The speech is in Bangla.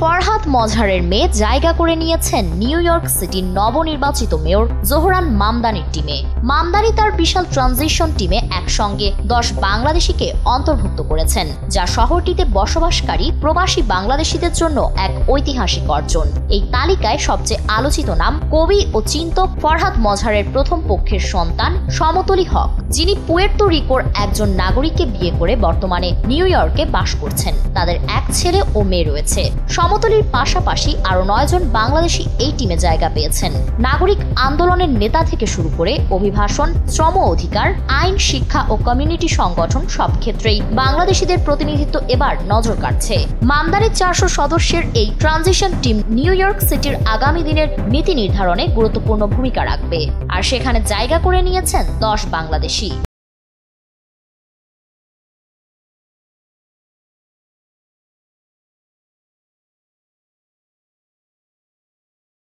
ফরহাদ মজহারের মেয়ে জায়গা করে নিয়েছেন নিউ ইয়র্ক সিটির নবনির্বাচিত মেয়র জোহরান মামদানির টিমে। মামদানি তার বিশাল ট্রানজিশন টিমে একসঙ্গে 10 বাংলাদেশিকে অন্তর্ভুক্ত করেছেন, যা শহরটিতে বসবাসকারী প্রবাসী বাংলাদেশিদের জন্য এক ঐতিহাসিক অর্জন। এই তালিকায় সবচেয়ে আলোচিত নাম কবি ও চিন্তক ফরহাদ মজহারের প্রথম পক্ষের সন্তান সমতলী হক, যিনি পুয়ের্তো রিকোর একজন নাগরিককে বিয়ে করে বর্তমানে নিউ ইয়র্কে বাস করছেন। তাদের এক ছেলে ও মেয়ে রয়েছে। সমতলীর পাশাপাশি আরো 9 জন বাংলাদেশি এই টিমে জায়গা পেয়েছেন। নাগরিক আন্দোলনের নেতা থেকে শুরু করে অভিবাসন, শ্রম অধিকার, আইন, শিক্ষা ও কমিউনিটি সংগঠন সব ক্ষেত্রেই বাংলাদেশিদের প্রতিনিধিত্ব এবার নজর কাটছে। মামদানির 400 সদস্যের এই ট্রানজিশন টিম নিউ ইয়র্ক সিটির আগামী দিনের নীতি নির্ধারণে গুরুত্বপূর্ণ ভূমিকা রাখবে, আর সেখানে জায়গা করে নিয়েছেন 10 বাংলাদেশি।